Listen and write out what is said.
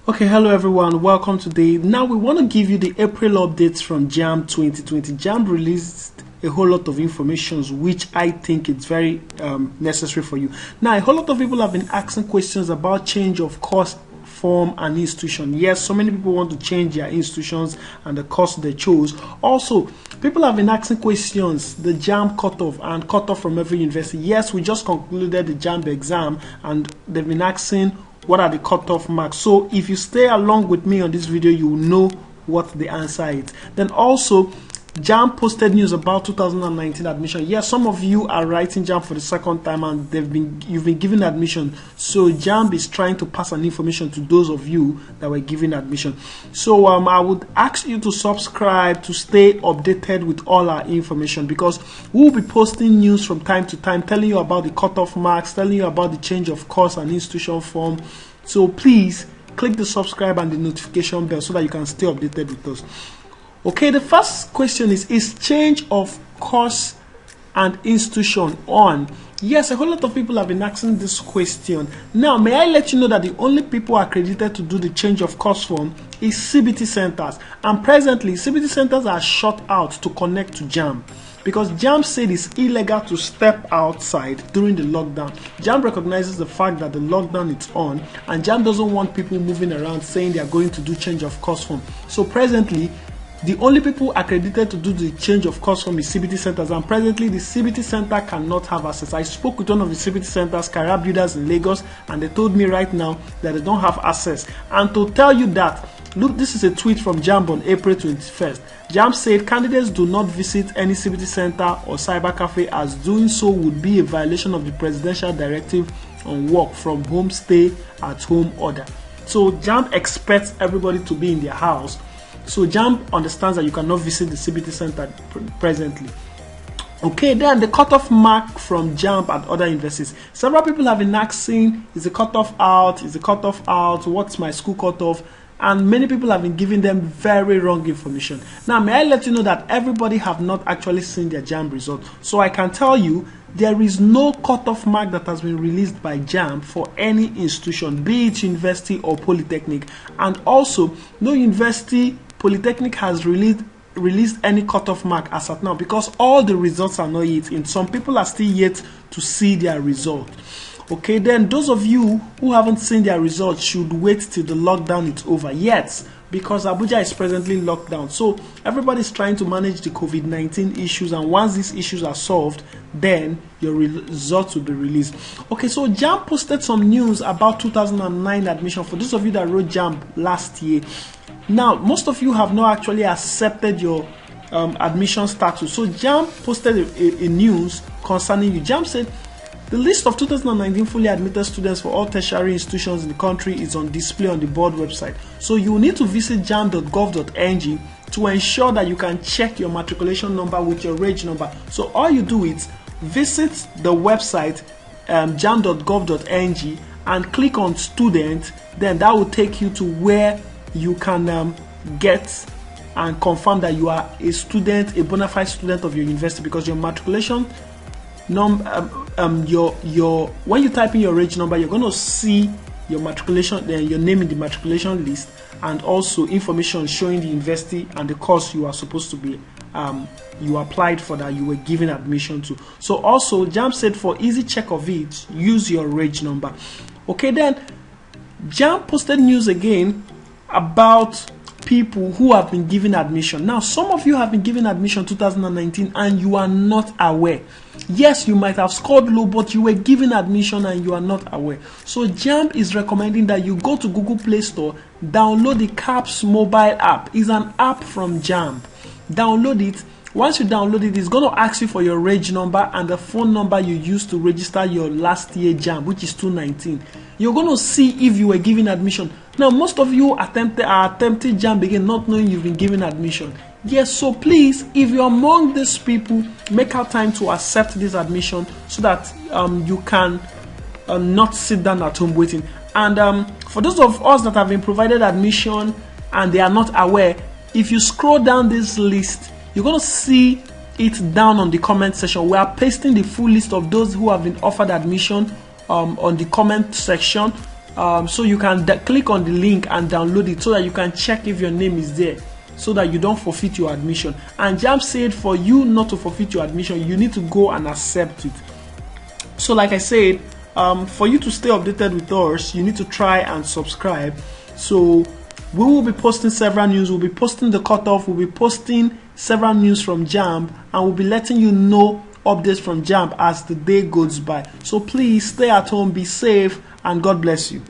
Okay, hello everyone, welcome today. Now we want to give you the April updates from Jamb 2020. Jamb released a whole lot of information which I think it's very necessary for you. Now a whole lot of people have been asking questions about change of course form and institution. Yes, so many people want to change their institutions and the course they chose. Also, people have been asking questions, the Jamb cutoff and cutoff from every university. Yes, we just concluded the Jamb exam and they've been asking what are the cutoff marks. So if you stay along with me on this video, you will know what the answer is. Then also, Jamb posted news about 2019 admission. Yes, some of you are writing Jamb for the second time and you've been given admission. So Jamb is trying to pass an information to those of you that were given admission. So I would ask you to subscribe to stay updated with all our information, because we'll be posting news from time to time, telling you about the cutoff marks, telling you about the change of course and institution form. So please click the subscribe and the notification bell so that you can stay updated with us. Okay, the first question is change of course and institution on? Yes, a whole lot of people have been asking this question. Now, may I let you know that the only people accredited to do the change of course form is CBT centers, and presently CBT centers are shut out to connect to Jamb, because Jamb said it's illegal to step outside during the lockdown. Jamb recognizes the fact that the lockdown is on, and Jamb doesn't want people moving around saying they are going to do change of course form. So presently, the only people accredited to do the change of course form is CBT centers, and presently the CBT center cannot have access. I spoke with one of the CBT centers, Career Builders in Lagos, and they told me right now that they don't have access. And to tell you that, look, this is a tweet from Jamb on April 21st. Jamb said candidates do not visit any CBT center or cyber cafe, as doing so would be a violation of the presidential directive on work from home stay at home order. So Jamb expects everybody to be in their house. So Jamb understands that you cannot visit the CBT center presently. Okay, then the cutoff mark from Jamb and other universities. Several people have been asking, is the cutoff out? Is the cutoff out? What's my school cutoff? And many people have been giving them very wrong information. Now, may I let you know that everybody have not actually seen their Jamb result. So I can tell you there is no cutoff mark that has been released by Jamb for any institution, be it university or polytechnic. And also, no university, polytechnic has released any cutoff mark as at now, because all the results are not yet in. Some people are still yet to see their result. Okay, then those of you who haven't seen their results should wait till the lockdown is over. Yes, because Abuja is presently locked down. So everybody's trying to manage the COVID-19 issues, and once these issues are solved, then your results will be released. Okay, so Jamb posted some news about 2009 admission for those of you that wrote Jamb last year. Now, most of you have not actually accepted your admission status. So Jamb posted a news concerning you. Jamb said, the list of 2019 fully admitted students for all tertiary institutions in the country is on display on the board website. So you will need to visit jamb.gov.ng to ensure that you can check your matriculation number with your reg number. So all you do is visit the website jamb.gov.ng and click on student. Then that will take you to where you can get and confirm that you are a student, a bona fide student of your university, because your matriculation when you type in your reg number, you're going to see your matriculation, your name in the matriculation list, and also information showing the university and the course you are supposed to be you applied for, that you were given admission to. So also Jamb said for easy check of it, use your reg number. Okay, then Jamb posted news again about people who have been given admission. Now, some of you have been given admission 2019 and you are not aware. Yes, you might have scored low, but you were given admission and you are not aware. So Jamb is recommending that you go to Google Play Store, download the CAPS mobile app. It's an app from Jamb. Download it. Once you download it, it's going to ask you for your reg number and the phone number you used to register your last year Jamb, which is 2019. You're going to see if you were given admission. Now, most of you are attempting Jamb again, not knowing you've been given admission. Yes, so please, if you're among these people, make out time to accept this admission so that you can not sit down at home waiting. And for those of us that have been provided admission and they are not aware, if you scroll down this list, you're going to see it down on the comment section. We are pasting the full list of those who have been offered admission on the comment section. So you can click on the link and download it so that you can check if your name is there, so that you don't forfeit your admission. And Jamb said for you not to forfeit your admission, you need to go and accept it. So like I said, for you to stay updated with us, you need to try and subscribe. So we will be posting several news. We'll be posting the cutoff. We'll be posting several news from Jamb, and we'll be letting you know updates from Jamb as the day goes by. So please stay at home, be safe, and God bless you.